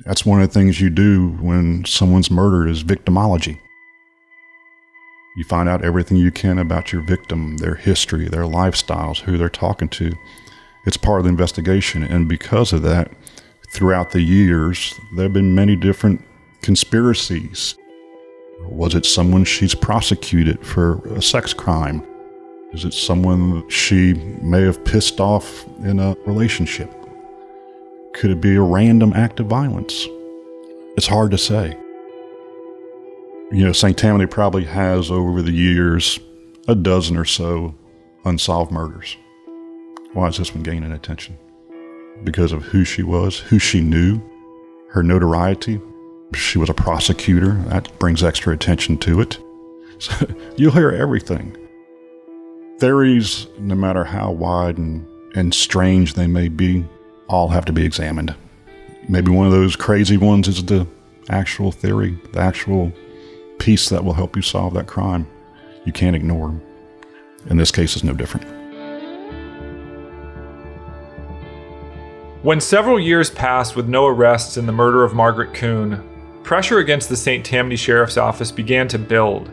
That's one of the things you do when someone's murdered is victimology. You find out everything you can about your victim, their history, their lifestyles, who they're talking to. It's part of the investigation, and because of that, throughout the years, there have been many different conspiracies. Was it someone she's prosecuted for a sex crime? Is it someone she may have pissed off in a relationship? Could it be a random act of violence? It's hard to say. St. Tammany probably has, over the years, a dozen or so unsolved murders. Why is this one gaining attention? Because of who she was, who she knew, her notoriety. She was a prosecutor. That brings extra attention to it. So you'll hear everything. Theories, no matter how wide and strange they may be, all have to be examined. Maybe one of those crazy ones is the actual theory, the actual piece that will help you solve that crime. You can't ignore them. In this case, it's no different. When several years passed with no arrests in the murder of Margaret Coon, pressure against the St. Tammany Sheriff's Office began to build.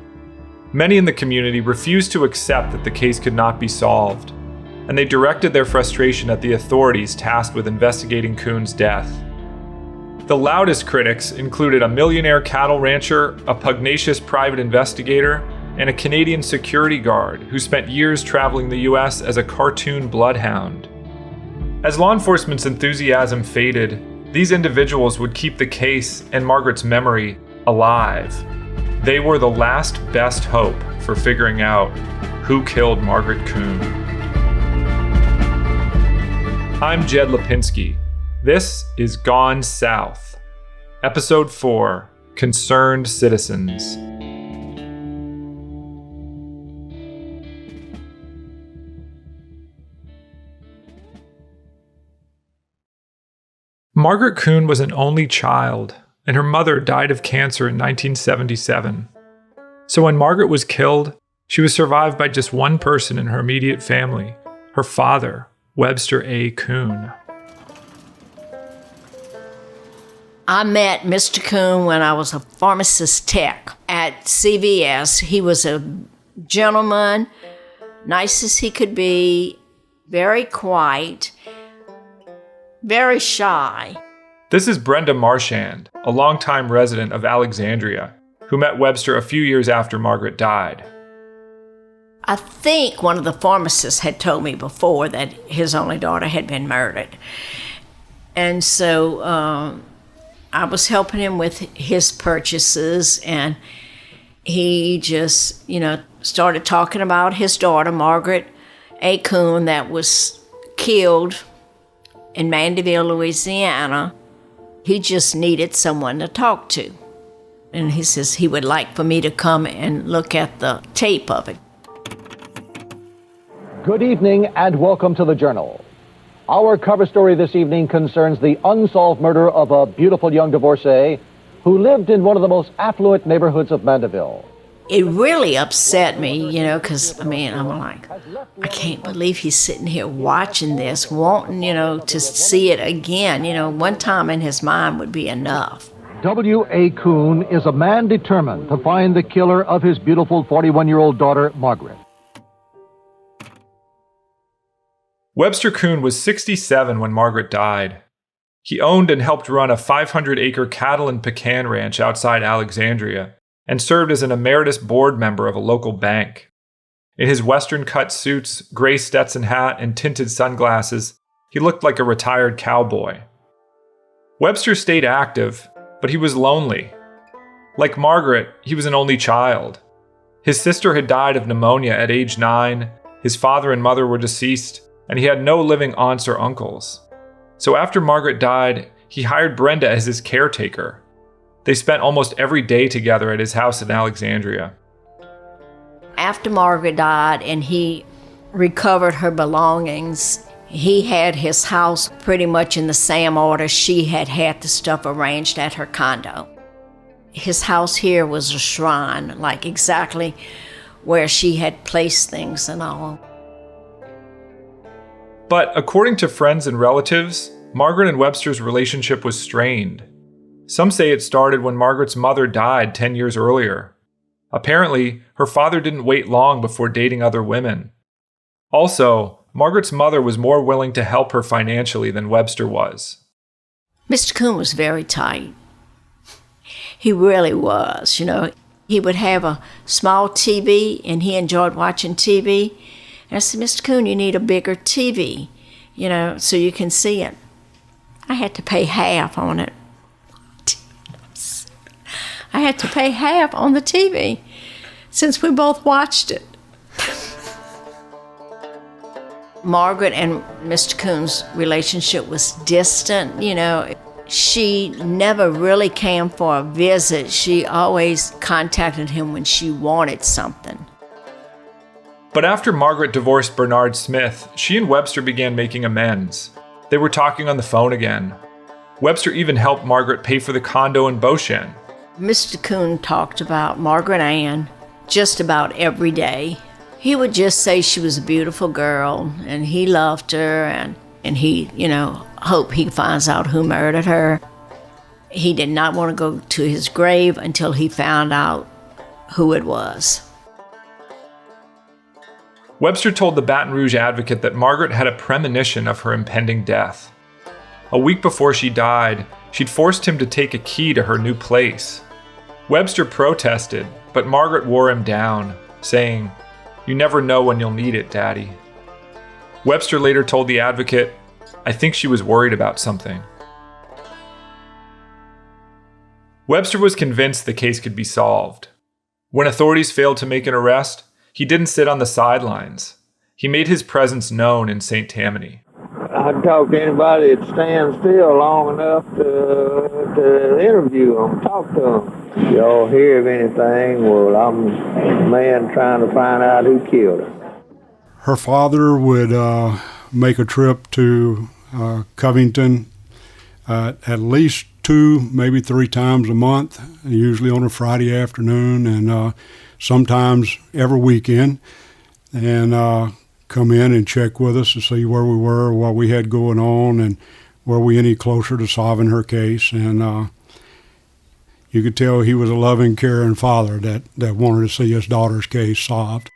Many in the community refused to accept that the case could not be solved, and they directed their frustration at the authorities tasked with investigating Coon's death. The loudest critics included a millionaire cattle rancher, a pugnacious private investigator, and a Canadian security guard who spent years traveling the U.S. as a cartoon bloodhound. As law enforcement's enthusiasm faded, these individuals would keep the case and Margaret's memory alive. They were the last best hope for figuring out who killed Margaret Coon. I'm Jed Lipinski. This is Gone South. Episode 4, Concerned Citizens. Margaret Coon was an only child, and her mother died of cancer in 1977. So when Margaret was killed, she was survived by just one person in her immediate family, her father, Webster A. Coon. I met Mr. Coon when I was a pharmacist tech at CVS. He was a gentleman, nice as he could be, very quiet, very shy. This is Brenda Marchand, a longtime resident of Alexandria, who met Webster a few years after Margaret died. I think one of the pharmacists had told me before that his only daughter had been murdered. And so I was helping him with his purchases, and he just, started talking about his daughter, Margaret A. Coon, that was killed in Mandeville, Louisiana. He just needed someone to talk to. And he says he would like for me to come and look at the tape of it. Good evening and welcome to the Journal. Our cover story this evening concerns the unsolved murder of a beautiful young divorcee who lived in one of the most affluent neighborhoods of Mandeville. It really upset me, because, I'm like, I can't believe he's sitting here watching this, wanting, to see it again. One time in his mind would be enough. W.A. Coon is a man determined to find the killer of his beautiful 41-year-old daughter, Margaret. Webster Coon was 67 when Margaret died. He owned and helped run a 500-acre cattle and pecan ranch outside Alexandria, and served as an emeritus board member of a local bank. In his western-cut suits, gray Stetson hat, and tinted sunglasses, he looked like a retired cowboy. Webster stayed active, but he was lonely. Like Margaret, he was an only child. His sister had died of pneumonia at age 9, his father and mother were deceased, and he had no living aunts or uncles. So after Margaret died, he hired Brenda as his caretaker. They spent almost every day together at his house in Alexandria. After Margaret died and he recovered her belongings, he had his house pretty much in the same order she had the stuff arranged at her condo. His house here was a shrine, like exactly where she had placed things and all. But according to friends and relatives, Margaret and Webster's relationship was strained. Some say it started when Margaret's mother died 10 years earlier. Apparently, her father didn't wait long before dating other women. Also, Margaret's mother was more willing to help her financially than Webster was. Mr. Coon was very tight. He really was, He would have a small TV, and he enjoyed watching TV. And I said, Mr. Coon, you need a bigger TV, so you can see it. I had to pay half on it. I had to pay half on the TV since we both watched it. Margaret and Mr. Coon's relationship was distant, She never really came for a visit. She always contacted him when she wanted something. But after Margaret divorced Bernard Smith, she and Webster began making amends. They were talking on the phone again. Webster even helped Margaret pay for the condo in Beauchene. Mr. Coon talked about Margaret Ann just about every day. He would just say she was a beautiful girl, and he loved her, and he, hope he finds out who murdered her. He did not want to go to his grave until he found out who it was. Webster told the Baton Rouge Advocate that Margaret had a premonition of her impending death. A week before she died, she'd forced him to take a key to her new place. Webster protested, but Margaret wore him down, saying, "You never know when you'll need it, Daddy." Webster later told the Advocate, "I think she was worried about something." Webster was convinced the case could be solved. When authorities failed to make an arrest, he didn't sit on the sidelines. He made his presence known in St. Tammany. I'd talk to anybody that stands still long enough to interview them, talk to them. Y'all hear of anything? Well, I'm a man trying to find out who killed her. Her father would make a trip to Covington at least 2, maybe 3 times a month, usually on a Friday afternoon, and sometimes every weekend, and come in and check with us to see where we were, what we had going on, and were we any closer to solving her case. And you could tell he was a loving, caring father that wanted to see his daughter's case solved.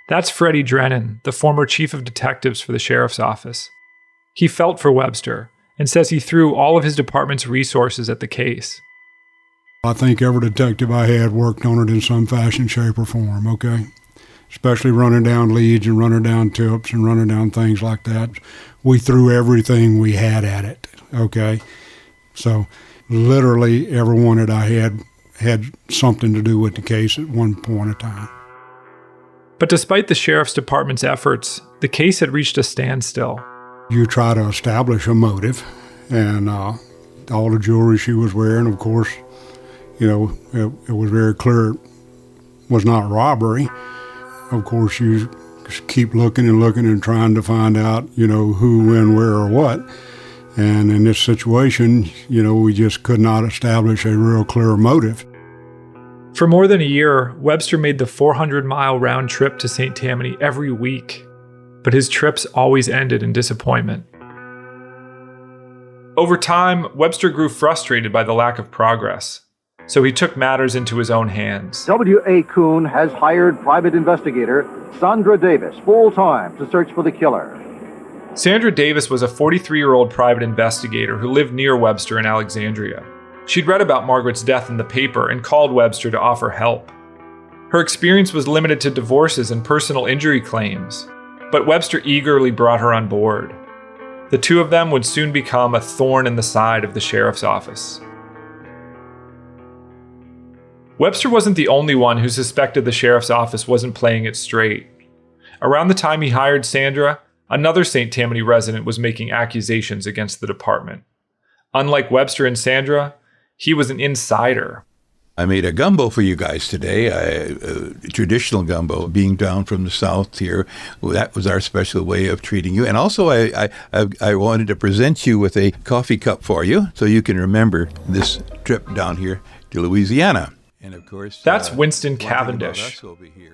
That's Freddie Drennan, the former chief of detectives for the sheriff's office. He felt for Webster and says he threw all of his department's resources at the case. I think every detective I had worked on it in some fashion, shape, or form, okay? Especially running down leads and running down tips and running down things like that. We threw everything we had at it, okay? So literally everyone that I had something to do with the case at one point in time. But despite the sheriff's department's efforts, the case had reached a standstill. You try to establish a motive, and all the jewelry she was wearing, of course, it was very clear it was not robbery. Of course, you just keep looking and trying to find out, who, when, where, or what. And in this situation, we just could not establish a real clear motive. For more than a year, Webster made the 400-mile round trip to St. Tammany every week, but his trips always ended in disappointment. Over time, Webster grew frustrated by the lack of progress, so he took matters into his own hands. W.A. Coon has hired private investigator Sandra Davis full-time to search for the killer. Sandra Davis was a 43-year-old private investigator who lived near Webster in Alexandria. She'd read about Margaret's death in the paper and called Webster to offer help. Her experience was limited to divorces and personal injury claims, but Webster eagerly brought her on board. The two of them would soon become a thorn in the side of the sheriff's office. Webster wasn't the only one who suspected the sheriff's office wasn't playing it straight. Around the time he hired Sandra, another St. Tammany resident was making accusations against the department. Unlike Webster and Sandra, he was an insider. I made a gumbo for you guys today, a traditional gumbo, being down from the south here. That was our special way of treating you. And also I wanted to present you with a coffee cup for you so you can remember this trip down here to Louisiana. And of course, that's Winston Cavendish.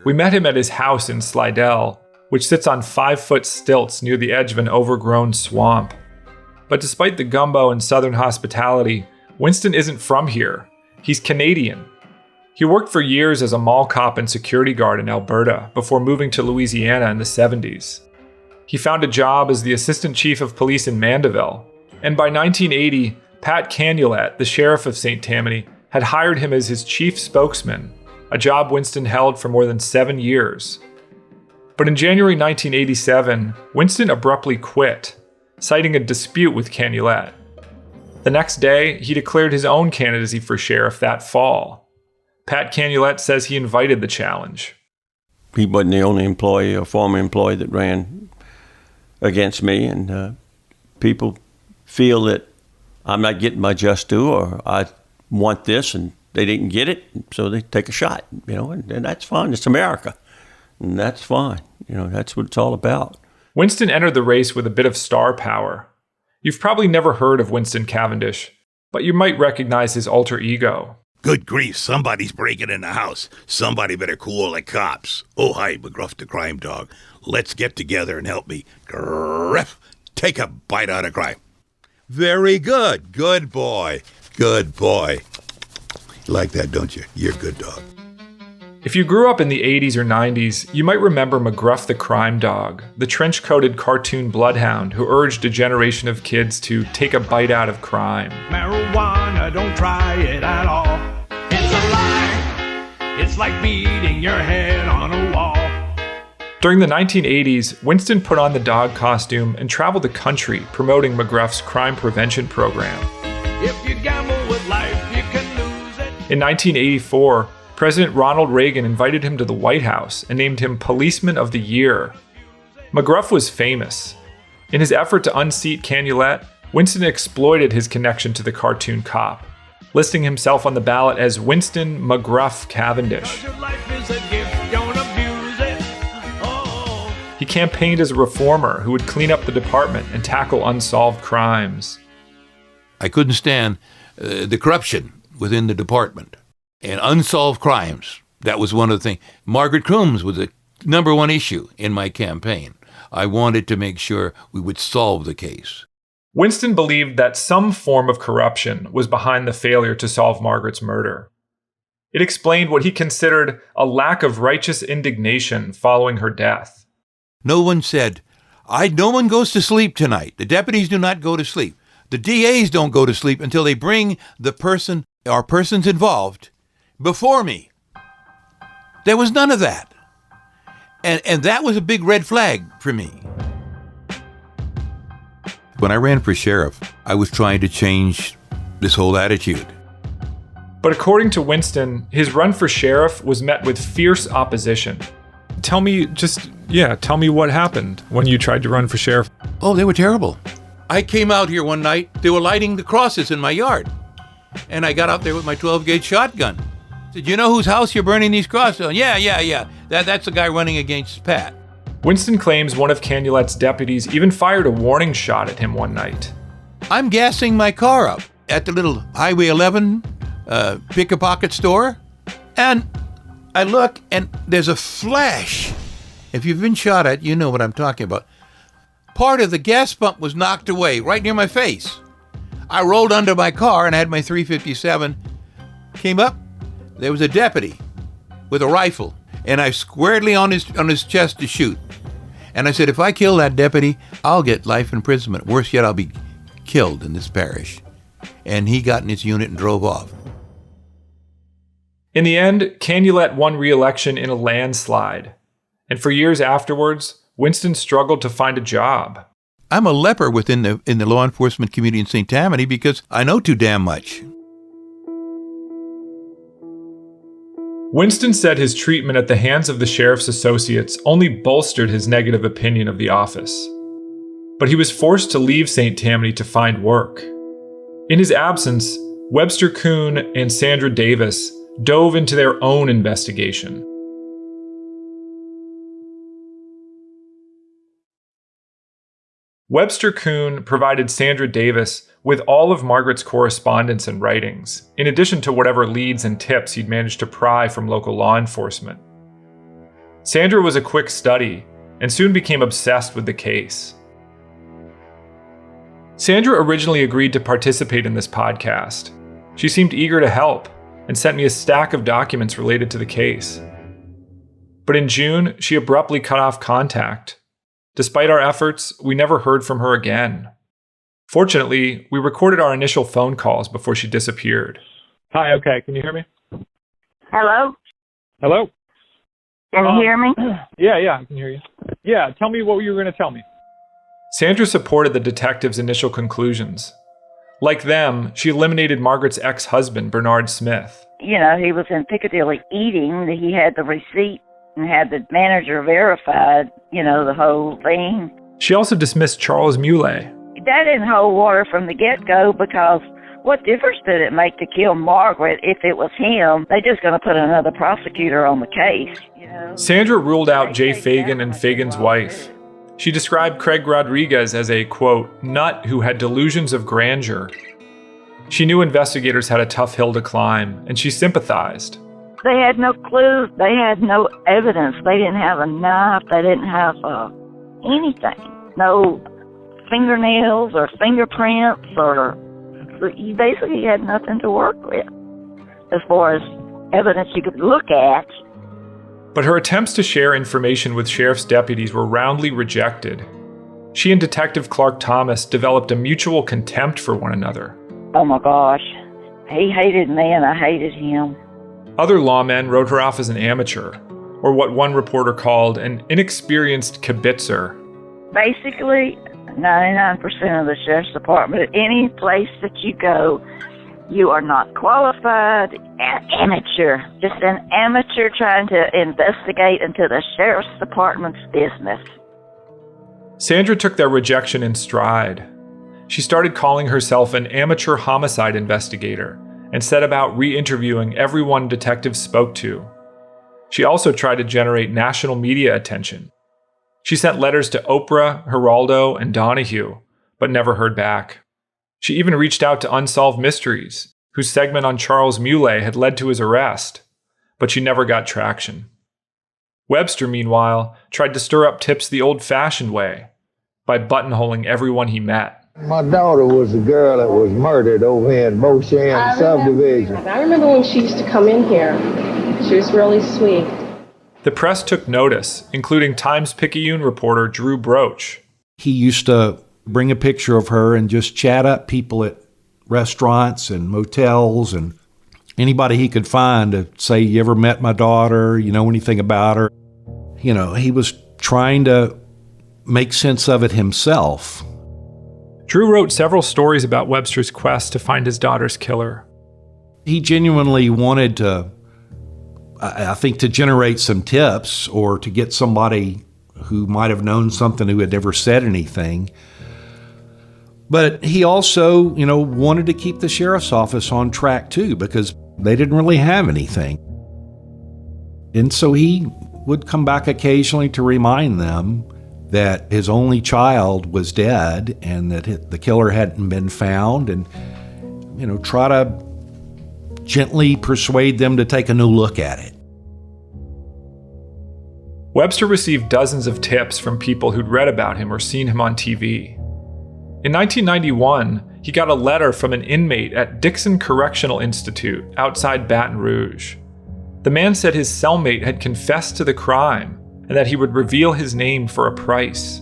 We met him at his house in Slidell, which sits on 5-foot stilts near the edge of an overgrown swamp. But despite the gumbo and southern hospitality, Winston isn't from here. He's Canadian. He worked for years as a mall cop and security guard in Alberta before moving to Louisiana in the 70s. He found a job as the assistant chief of police in Mandeville, and by 1980, Pat Canulet, the sheriff of St. Tammany, had hired him as his chief spokesman, a job Winston held for more than 7 years. But in January 1987, Winston abruptly quit, citing a dispute with Canulet. The next day, he declared his own candidacy for sheriff that fall. Pat Canulet says he invited the challenge. He wasn't the only employee or former employee that ran against me, and people feel that I'm not getting my just due, or I want this and they didn't get it, so they take a shot, and that's fine. It's America, and that's fine. That's what it's all about. Winston entered the race with a bit of star power. You've probably never heard of Winston Cavendish, but you might recognize his alter ego. Good grief, somebody's breaking in the house. Somebody better call the cops. Oh, hi, McGruff the crime dog. Let's get together and help me. Griff, take a bite out of crime. Very good. Good boy. Good boy. You like that, don't you? You're a good dog. If you grew up in the 80s or 90s, you might remember McGruff the crime dog, the trench-coated cartoon bloodhound who urged a generation of kids to take a bite out of crime. Marijuana, don't try it at all. It's a lie. It's like beating your head on a wall. During the 1980s, Winston put on the dog costume and traveled the country promoting McGruff's crime prevention program. If you gamble with life, you can lose it. In 1984, President Ronald Reagan invited him to the White House and named him Policeman of the Year. McGruff was famous. In his effort to unseat Canulet, Winston exploited his connection to the cartoon cop, listing himself on the ballot as Winston McGruff Cavendish. Your life is a gift, don't abuse it. Oh. He campaigned as a reformer who would clean up the department and tackle unsolved crimes. I couldn't stand the corruption within the department and unsolved crimes. That was one of the things. Margaret Coon was the number one issue in my campaign. I wanted to make sure we would solve the case. Winston believed that some form of corruption was behind the failure to solve Margaret's murder. It explained what he considered a lack of righteous indignation following her death. No one said, no one goes to sleep tonight. The deputies do not go to sleep. The DAs don't go to sleep until they bring the person or persons involved before me. There was none of that. And that was a big red flag for me. When I ran for sheriff, I was trying to change this whole attitude. But according to Winston, his run for sheriff was met with fierce opposition. Tell me what happened when you tried to run for sheriff. Oh, they were terrible. I came out here one night, they were lighting the crosses in my yard. And I got out there with my 12-gauge shotgun. I said, you know whose house you're burning these crosses on? Yeah. That's the guy running against Pat. Winston claims one of Canulet's deputies even fired a warning shot at him one night. I'm gassing my car up at the little Highway 11 pick-a-pocket store. And I look, and there's a flash. If you've been shot at, you know what I'm talking about. Part of the gas pump was knocked away right near my face. I rolled under my car and had my .357. Came up, there was a deputy with a rifle, and I squarely on his chest to shoot. And I said, if I kill that deputy, I'll get life imprisonment. Worse yet, I'll be killed in this parish. And he got in his unit and drove off. In the end, Canulet won re-election in a landslide. And for years afterwards, Winston struggled to find a job. I'm a leper within the law enforcement community in St. Tammany because I know too damn much. Winston said his treatment at the hands of the sheriff's associates only bolstered his negative opinion of the office. But he was forced to leave St. Tammany to find work. In his absence, Webster Coon and Sandra Davis dove into their own investigation. Webster Coon provided Sandra Davis with all of Margaret's correspondence and writings, in addition to whatever leads and tips he'd managed to pry from local law enforcement. Sandra was a quick study and soon became obsessed with the case. Sandra originally agreed to participate in this podcast, She seemed eager to help and sent me a stack of documents related to the case. But in June, she abruptly cut off contact. Despite our efforts, we never heard from her again. Fortunately, we recorded our initial phone calls before she disappeared. Hi, okay, can you hear me? Hello? Hello? Can you hear me? Yeah, I can hear you. Yeah, tell me what you were going to tell me. Sandra supported the detective's initial conclusions. Like them, she eliminated Margaret's ex-husband, Bernard Smith. You know, he was in Piccadilly eating. He had the receipt and had the manager verified, you know, the whole thing. She also dismissed Charles Muley. That didn't hold water from the get-go because what difference did it make to kill Margaret if it was him? They're just going to put another prosecutor on the case, you know. Sandra ruled out Jay Fagan and Fagan's wife. She described Craig Rodriguez as a, quote, nut who had delusions of grandeur. She knew investigators had a tough hill to climb, and she sympathized. They had no clue. They had no evidence. They didn't have a knife. They didn't have anything. No fingernails or fingerprints or... You basically had nothing to work with as far as evidence you could look at. But her attempts to share information with sheriff's deputies were roundly rejected. She and Detective Clark Thomas developed a mutual contempt for one another. Oh my gosh. He hated me and I hated him. Other lawmen wrote her off as an amateur, or what one reporter called an inexperienced kibitzer. Basically, 99% of the sheriff's department, at any place that you go, you are not qualified, amateur. Just an amateur trying to investigate into the sheriff's department's business. Sandra took their rejection in stride. She started calling herself an amateur homicide investigator and set about re-interviewing everyone detectives spoke to. She also tried to generate national media attention. She sent letters to Oprah, Geraldo, and Donahue, but never heard back. She even reached out to Unsolved Mysteries, whose segment on Charles Muley had led to his arrest, but she never got traction. Webster, meanwhile, tried to stir up tips the old-fashioned way, by buttonholing everyone he met. My daughter was the girl that was murdered over here in Beauchamp subdivision. I remember when she used to come in here. She was really sweet. The press took notice, including Times-Picayune reporter Drew Broach. He used to bring a picture of her and just chat up people at restaurants and motels and anybody he could find to say, you ever met my daughter? You know anything about her? You know, he was trying to make sense of it himself. Drew wrote several stories about Webster's quest to find his daughter's killer. He genuinely wanted to, I think, to generate some tips or to get somebody who might have known something who had never said anything. But he also, wanted to keep the sheriff's office on track too, because they didn't really have anything. And so he would come back occasionally to remind them that his only child was dead and that the killer hadn't been found, and, try to gently persuade them to take a new look at it. Webster received dozens of tips from people who'd read about him or seen him on TV. In 1991, he got a letter from an inmate at Dixon Correctional Institute outside Baton Rouge. The man said his cellmate had confessed to the crime and that he would reveal his name for a price.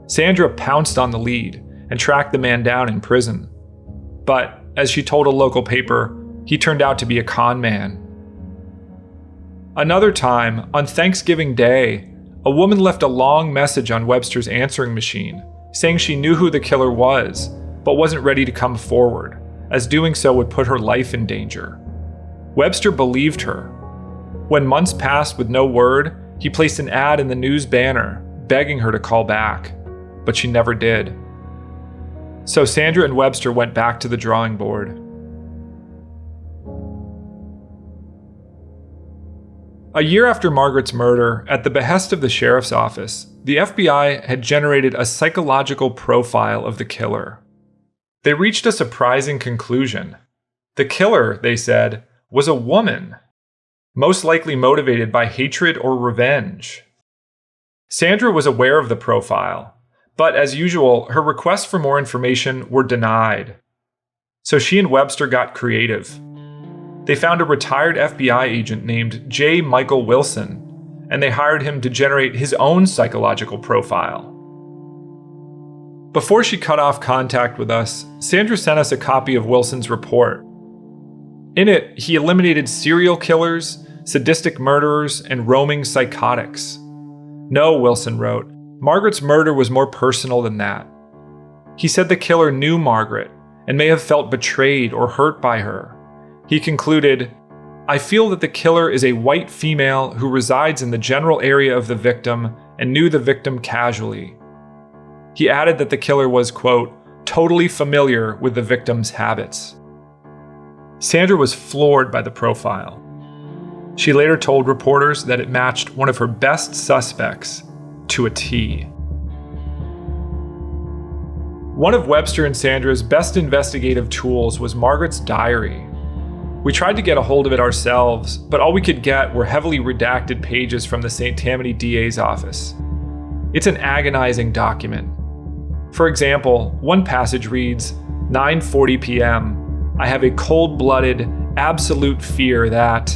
Sandra pounced on the lead and tracked the man down in prison. But, as she told a local paper, he turned out to be a con man. Another time, on Thanksgiving Day, a woman left a long message on Webster's answering machine, saying she knew who the killer was, but wasn't ready to come forward, as doing so would put her life in danger. Webster believed her. When months passed with no word, he placed an ad in the news banner, begging her to call back, but she never did. So Sandra and Webster went back to the drawing board. A year after Margaret's murder, at the behest of the sheriff's office, the FBI had generated a psychological profile of the killer. They reached a surprising conclusion. The killer, they said, was a woman, most likely motivated by hatred or revenge. Sandra was aware of the profile, but as usual, her requests for more information were denied. So she and Webster got creative. They found a retired FBI agent named J. Michael Wilson, and they hired him to generate his own psychological profile. Before she cut off contact with us, Sandra sent us a copy of Wilson's report. In it, he eliminated serial killers, sadistic murderers, and roaming psychotics. No, Wilson wrote, Margaret's murder was more personal than that. He said the killer knew Margaret and may have felt betrayed or hurt by her. He concluded, I feel that the killer is a white female who resides in the general area of the victim and knew the victim casually. He added that the killer was, quote, totally familiar with the victim's habits. Sandra was floored by the profile. She later told reporters that it matched one of her best suspects to a T. One of Webster and Sandra's best investigative tools was Margaret's diary. We tried to get a hold of it ourselves, but all we could get were heavily redacted pages from the St. Tammany DA's office. It's an agonizing document. For example, one passage reads, 9:40 p.m., I have a cold-blooded, absolute fear that...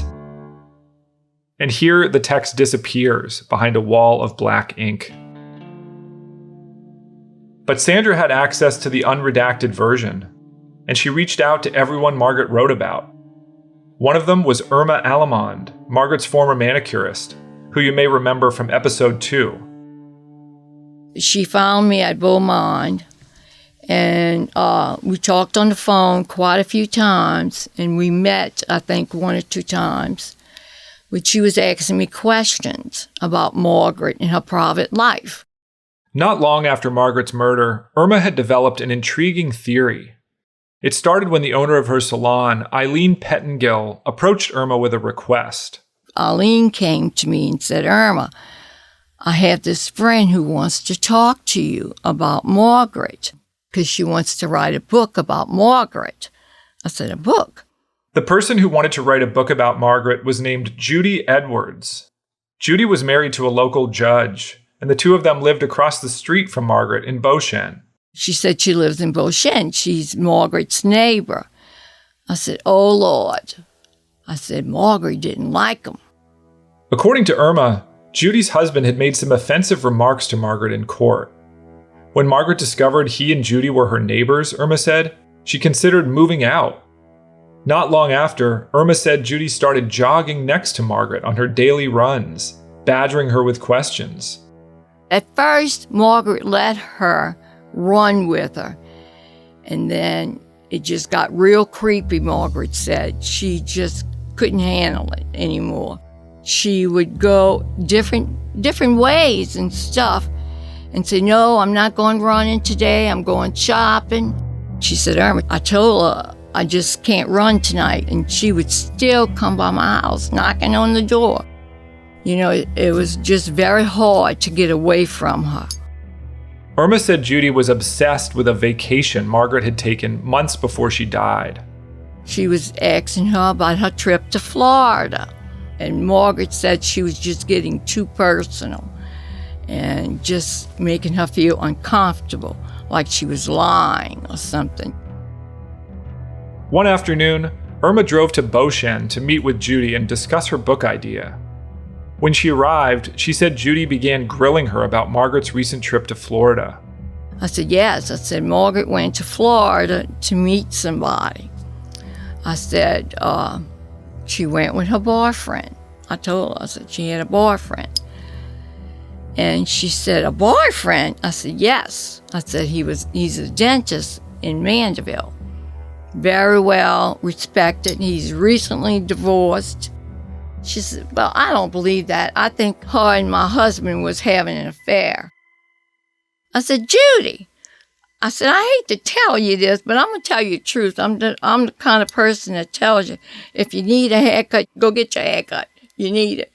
And here the text disappears behind a wall of black ink. But Sandra had access to the unredacted version, and she reached out to everyone Margaret wrote about. One of them was Irma Alamond, Margaret's former manicurist, who you may remember from episode 2. She found me at Beaumont, and we talked on the phone quite a few times, and we met, I think, 1 or 2 times. But she was asking me questions about Margaret and her private life. Not long after Margaret's murder, Irma had developed an intriguing theory. It started when the owner of her salon, Eileen Pettengill, approached Irma with a request. Eileen came to me and said, Irma, I have this friend who wants to talk to you about Margaret, because she wants to write a book about Margaret. I said, a book? The person who wanted to write a book about Margaret was named Judy Edwards. Judy was married to a local judge, and the two of them lived across the street from Margaret in Beauchene. She said she lives in Beauchene. She's Margaret's neighbor. I said, oh, Lord. I said, Margaret didn't like him. According to Irma, Judy's husband had made some offensive remarks to Margaret in court. When Margaret discovered he and Judy were her neighbors, Irma said, she considered moving out. Not long after, Irma said Judy started jogging next to Margaret on her daily runs, badgering her with questions. At first, Margaret let her run with her, and then it just got real creepy, Margaret said. She just couldn't handle it anymore. She would go different ways and stuff and say, no, I'm not going running today, I'm going shopping. She said, Irma, I told her I just can't run tonight, and she would still come by my house knocking on the door. You know, it was just very hard to get away from her. Irma said Judy was obsessed with a vacation Margaret had taken months before she died. She was asking her about her trip to Florida, and Margaret said she was just getting too personal and just making her feel uncomfortable, like she was lying or something. One afternoon, Irma drove to Beauchene to meet with Judy and discuss her book idea. When she arrived, she said Judy began grilling her about Margaret's recent trip to Florida. I said, yes. I said, Margaret went to Florida to meet somebody. I said, she went with her boyfriend. I told her, I said, she had a boyfriend. And she said, a boyfriend? I said, yes. I said, he's a dentist in Mandeville. Very well respected. He's recently divorced. She said, well, I don't believe that. I think her and my husband was having an affair. I said, Judy, I said, I hate to tell you this, but I'm going to tell you the truth. I'm the kind of person that tells you, if you need a haircut, go get your haircut. You need it.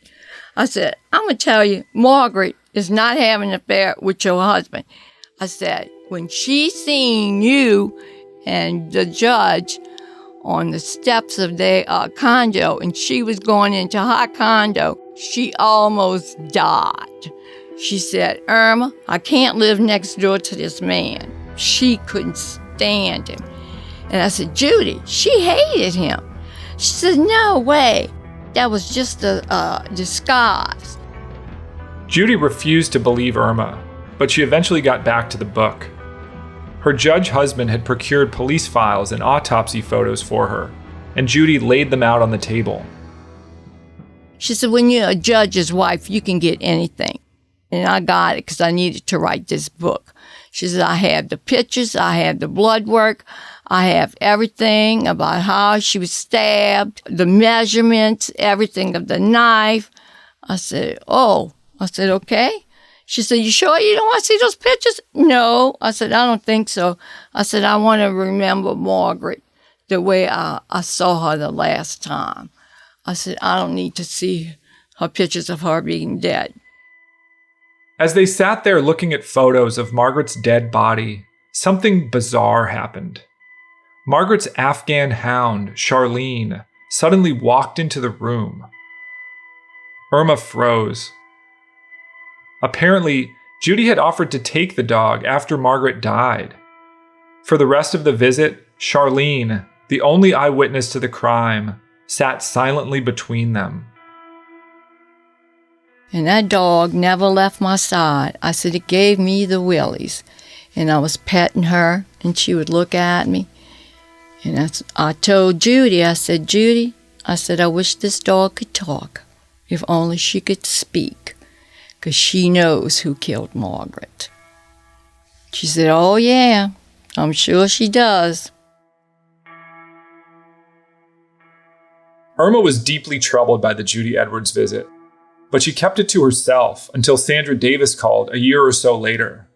I said, I'm going to tell you, Margaret is not having an affair with your husband. I said, when she seen you and the judge on the steps of their condo, and she was going into her condo, she almost died. She said, Irma, I can't live next door to this man. She couldn't stand him. And I said, Judy, she hated him. She said, no way. That was just a disguise. Judy refused to believe Irma, but she eventually got back to the book. Her judge husband had procured police files and autopsy photos for her, and Judy laid them out on the table. She said, when you're a judge's wife, you can get anything. And I got it because I needed to write this book. She said, I have the pictures, I have the blood work, I have everything about how she was stabbed, the measurements, everything of the knife. I said, oh. I said, okay. She said, you sure you don't want to see those pictures? No. I said, I don't think so. I said, I want to remember Margaret the way I saw her the last time. I said, I don't need to see her pictures of her being dead. As they sat there looking at photos of Margaret's dead body, something bizarre happened. Margaret's Afghan hound, Charlene, suddenly walked into the room. Irma froze. Apparently, Judy had offered to take the dog after Margaret died. For the rest of the visit, Charlene, the only eyewitness to the crime, sat silently between them. And that dog never left my side. I said, it gave me the willies. And I was petting her, and she would look at me. And I told Judy, I said, Judy, I said, I wish this dog could talk, if only she could speak, because she knows who killed Margaret. She said, oh yeah, I'm sure she does. Irma was deeply troubled by the Judy Edwards visit, but she kept it to herself until Sandra Davis called a year or so later.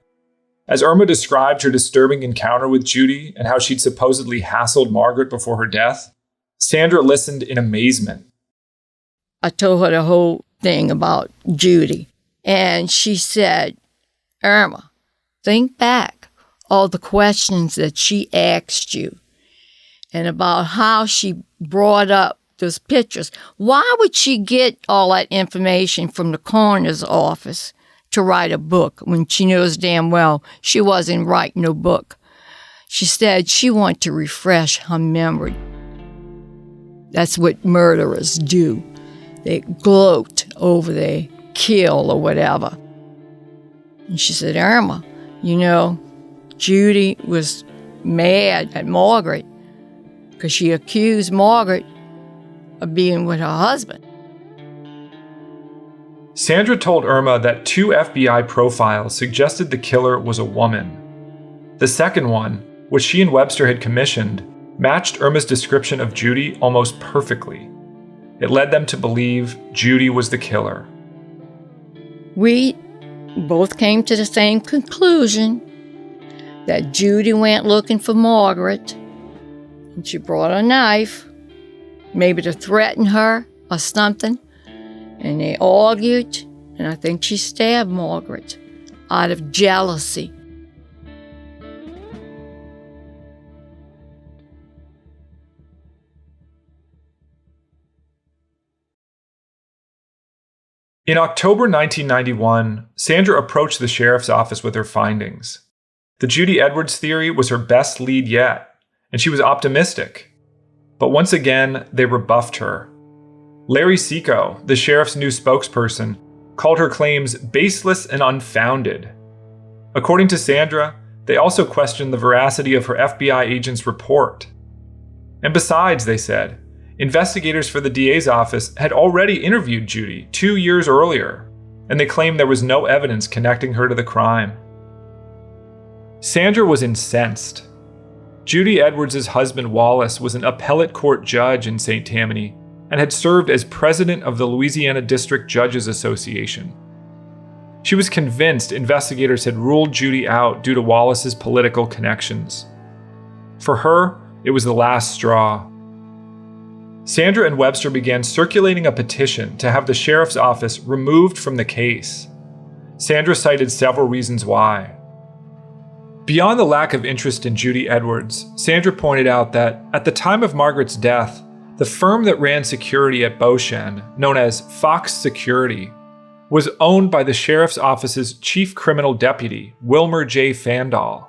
As Irma described her disturbing encounter with Judy and how she'd supposedly hassled Margaret before her death, Sandra listened in amazement. I told her the whole thing about Judy, and she said, Irma, think back all the questions that she asked you and about how she brought up those pictures. Why would she get all that information from the coroner's office to write a book when she knows damn well she wasn't writing no book? She said she wanted to refresh her memory. That's what murderers do. They gloat over their kill or whatever. And she said, Irma, you know, Judy was mad at Margaret because she accused Margaret of being with her husband. Sandra told Irma that 2 FBI profiles suggested the killer was a woman. The second one, which she and Webster had commissioned, matched Irma's description of Judy almost perfectly. It led them to believe Judy was the killer. We both came to the same conclusion, that Judy went looking for Margaret, and she brought a knife, maybe to threaten her or something, and they argued, and I think she stabbed Margaret out of jealousy. In October 1991, Sandra approached the sheriff's office with her findings. The Judy Edwards theory was her best lead yet, and she was optimistic. But once again, they rebuffed her. Larry Seco, the sheriff's new spokesperson, called her claims baseless and unfounded. According to Sandra, they also questioned the veracity of her FBI agent's report. And besides, they said, investigators for the DA's office had already interviewed Judy 2 years earlier, and they claimed there was no evidence connecting her to the crime. Sandra was incensed. Judy Edwards' husband Wallace was an appellate court judge in St. Tammany and had served as president of the Louisiana District Judges Association. She was convinced investigators had ruled Judy out due to Wallace's political connections. For her, it was the last straw. Sandra and Webster began circulating a petition to have the sheriff's office removed from the case. Sandra cited several reasons why. Beyond the lack of interest in Judy Edwards, Sandra pointed out that at the time of Margaret's death, the firm that ran security at Beauchene, known as Fox Security, was owned by the sheriff's office's chief criminal deputy, Wilmer J. Fandal.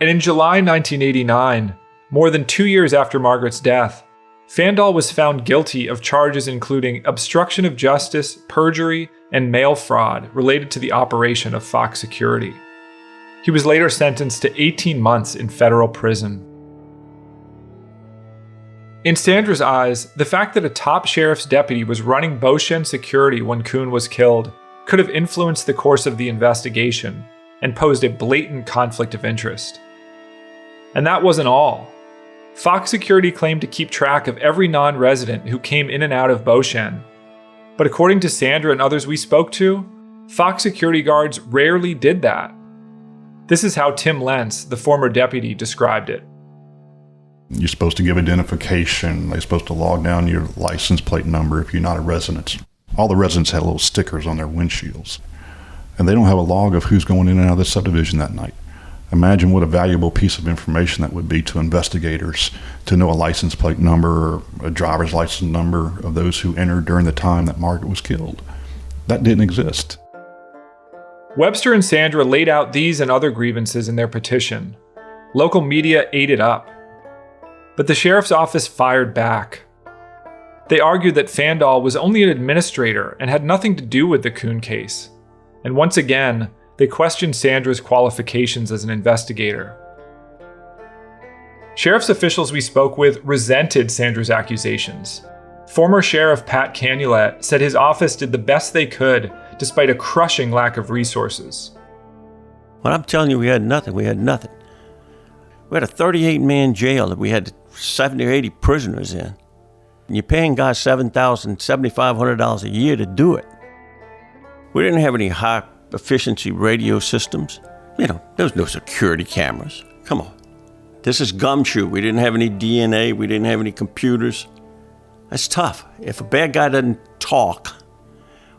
And in July 1989, More than 2 years after Margaret's death, Fandal was found guilty of charges including obstruction of justice, perjury, and mail fraud related to the operation of Fox Security. He was later sentenced to 18 months in federal prison. In Sandra's eyes, the fact that a top sheriff's deputy was running Beauchene security when Coon was killed could have influenced the course of the investigation and posed a blatant conflict of interest. And that wasn't all. Fox Security claimed to keep track of every non-resident who came in and out of Beauchene. But according to Sandra and others we spoke to, Fox security guards rarely did that. This is how Tim Lentz, the former deputy, described it. You're supposed to give identification. They're supposed to log down your license plate number if you're not a resident. All the residents had little stickers on their windshields. And they don't have a log of who's going in and out of the subdivision that night. Imagine what a valuable piece of information that would be to investigators to know a license plate number or a driver's license number of those who entered during the time that Margaret was killed. That didn't exist. Webster and Sandra laid out these and other grievances in their petition. Local media ate it up. But the sheriff's office fired back. They argued that Fandal was only an administrator and had nothing to do with the Coon case. And once again, they questioned Sandra's qualifications as an investigator. Sheriff's officials we spoke with resented Sandra's accusations. Former Sheriff Pat Canulet said his office did the best they could despite a crushing lack of resources. When I'm telling you we had nothing, we had nothing. We had a 38-man jail that we had 70 or 80 prisoners in. And you're paying guys $7,000, $7,500 a year to do it. We didn't have any high-efficiency radio systems. There was no security cameras. Come on. This is gumshoe. We didn't have any DNA. We didn't have any computers. That's tough. If a bad guy doesn't talk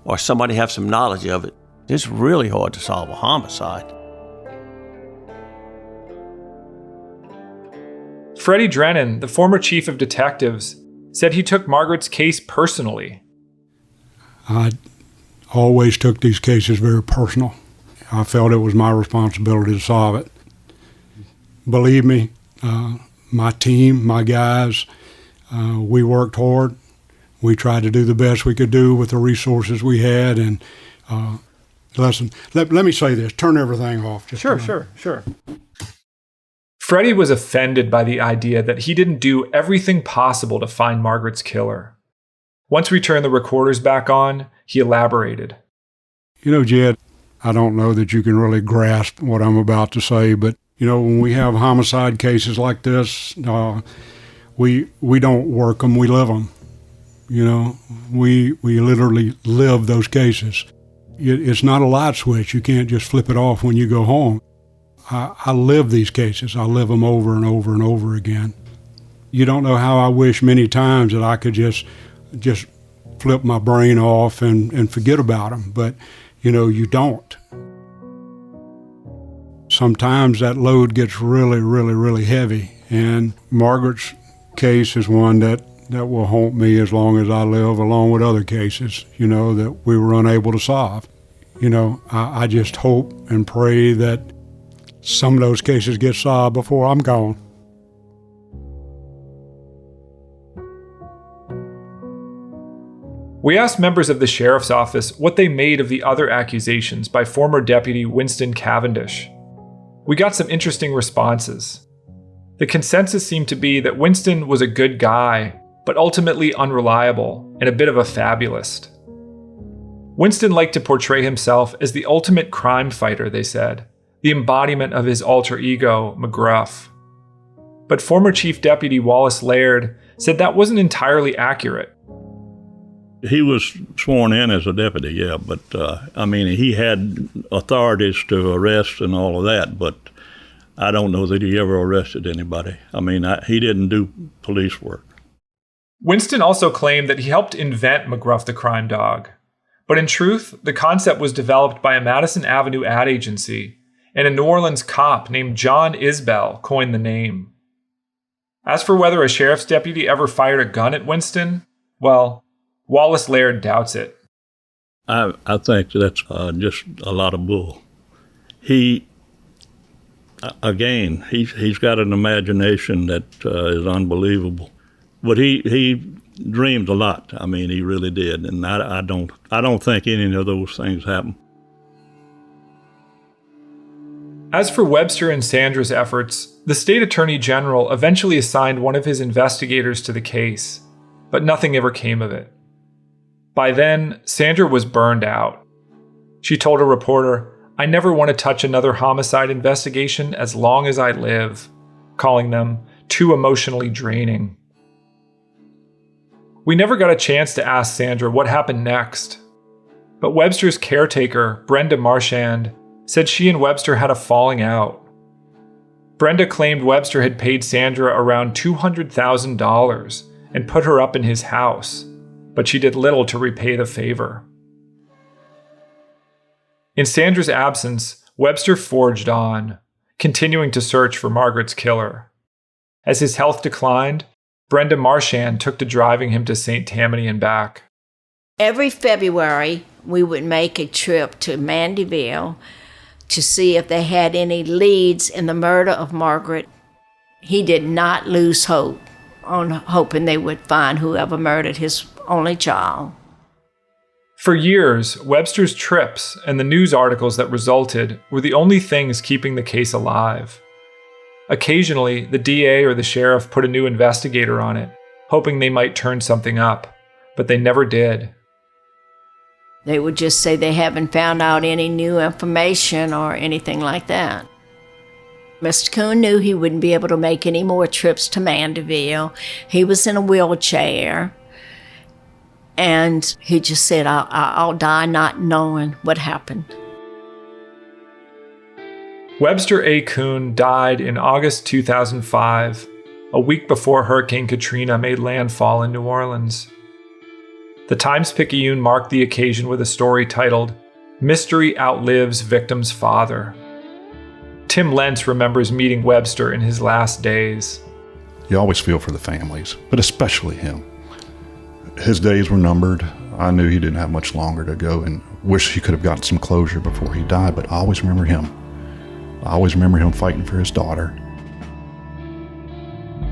or somebody has some knowledge of it, it's really hard to solve a homicide. Freddie Drennan, the former chief of detectives, said he took Margaret's case personally. I always took these cases very personal. I felt it was my responsibility to solve it. Believe me, my team, my guys, we worked hard. We tried to do the best we could do with the resources we had. And listen, let me say this, turn everything off. Sure. Freddie was offended by the idea that he didn't do everything possible to find Margaret's killer. Once we turned the recorders back on, he elaborated. Jed, I don't know that you can really grasp what I'm about to say, but, when we have homicide cases like this, we don't work them, we live them. We literally live those cases. It's not a light switch. You can't just flip it off when you go home. I live these cases. I live them over and over and over again. You don't know how I wish many times that I could just flip my brain off and forget about them, but you don't. Sometimes that load gets really, really, really heavy, and Margaret's case is one that will haunt me as long as I live, along with other cases, that we were unable to solve. I just hope and pray that some of those cases get solved before I'm gone. We asked members of the sheriff's office what they made of the other accusations by former Deputy Winston Cavendish. We got some interesting responses. The consensus seemed to be that Winston was a good guy, but ultimately unreliable and a bit of a fabulist. Winston liked to portray himself as the ultimate crime fighter, they said, the embodiment of his alter ego, McGruff. But former Chief Deputy Wallace Laird said that wasn't entirely accurate. He was sworn in as a deputy, yeah, but he had authorities to arrest and all of that, but I don't know that he ever arrested anybody. He didn't do police work. Winston also claimed that he helped invent McGruff the crime dog. But in truth, the concept was developed by a Madison Avenue ad agency, and a New Orleans cop named John Isbell coined the name. As for whether a sheriff's deputy ever fired a gun at Winston, well, Wallace Laird doubts it. I think that's just a lot of bull. He again, he's got an imagination that is unbelievable. But he dreamed a lot. I mean, he really did, and I don't think any of those things happened. As for Webster and Sandra's efforts, the state attorney general eventually assigned one of his investigators to the case, but nothing ever came of it. By then, Sandra was burned out. She told a reporter, "I never want to touch another homicide investigation as long as I live," calling them too emotionally draining. We never got a chance to ask Sandra what happened next, but Webster's caretaker, Brenda Marchand, said she and Webster had a falling out. Brenda claimed Webster had paid Sandra around $200,000 and put her up in his house, but she did little to repay the favor. In Sandra's absence, Webster forged on, continuing to search for Margaret's killer. As his health declined, Brenda Marchand took to driving him to St. Tammany and back. Every February, we would make a trip to Mandeville to see if they had any leads in the murder of Margaret. He did not lose hope on hoping they would find whoever murdered his only child. For years, Webster's trips and the news articles that resulted were the only things keeping the case alive. Occasionally, the DA or the sheriff put a new investigator on it, hoping they might turn something up, but they never did. They would just say they haven't found out any new information or anything like that. Mr. Coon knew he wouldn't be able to make any more trips to Mandeville. He was in a wheelchair. And he just said, I'll die not knowing what happened. Webster A. Coon died in August 2005, a week before Hurricane Katrina made landfall in New Orleans. The Times-Picayune marked the occasion with a story titled, "Mystery Outlives Victim's Father." Tim Lentz remembers meeting Webster in his last days. You always feel for the families, but especially him. His days were numbered. I knew he didn't have much longer to go and wish he could have gotten some closure before he died, but I always remember him. I always remember him fighting for his daughter.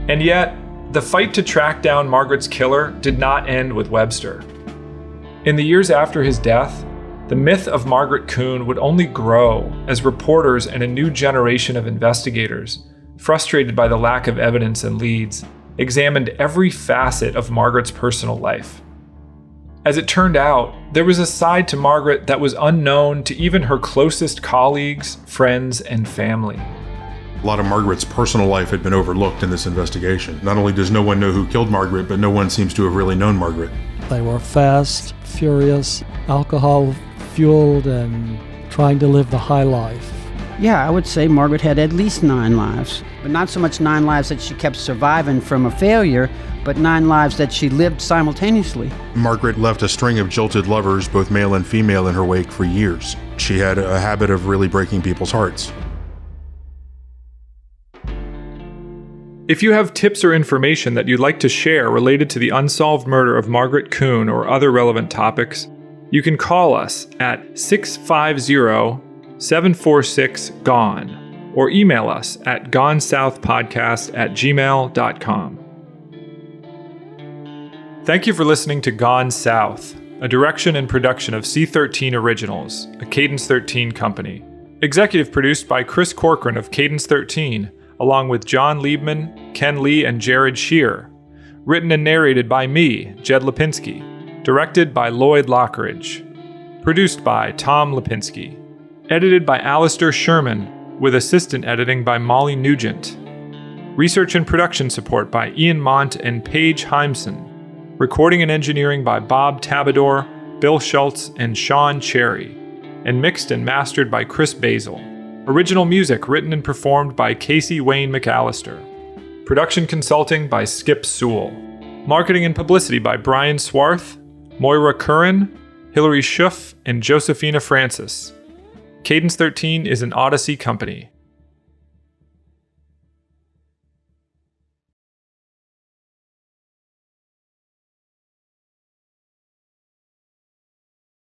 And yet, the fight to track down Margaret's killer did not end with Webster. In the years after his death, the myth of Margaret Coon would only grow as reporters and a new generation of investigators, frustrated by the lack of evidence and leads, examined every facet of Margaret's personal life. As it turned out, there was a side to Margaret that was unknown to even her closest colleagues, friends, and family. A lot of Margaret's personal life had been overlooked in this investigation. Not only does no one know who killed Margaret, but no one seems to have really known Margaret. They were fast, furious, alcohol-fueled, and trying to live the high life. Yeah, I would say Margaret had at least 9 lives. But not so much 9 lives that she kept surviving from a failure, but 9 lives that she lived simultaneously. Margaret left a string of jilted lovers, both male and female, in her wake for years. She had a habit of really breaking people's hearts. If you have tips or information that you'd like to share related to the unsolved murder of Margaret Coon or other relevant topics, you can call us at 650-746-GONE or email us at gonesouthpodcast@gmail.com. Thank you for listening to Gone South, a direction and production of C13 Originals, a Cadence 13 company. Executive produced by Chris Corcoran of Cadence 13, along with John Liebman, Ken Lee, and Jared Shear. Written and narrated by me, Jed Lipinski. Directed by Lloyd Lockridge. Produced by Tom Lipinski. Edited by Alistair Sherman, with assistant editing by Molly Nugent. Research and production support by Ian Mont and Paige Heimson. Recording and engineering by Bob Tabador, Bill Schultz, and Sean Cherry. And mixed and mastered by Chris Basil. Original music written and performed by Casey Wayne McAllister. Production consulting by Skip Sewell. Marketing and publicity by Brian Swarth, Moira Curran, Hilary Schuff, and Josephina Francis. Cadence 13 is an Audacy company.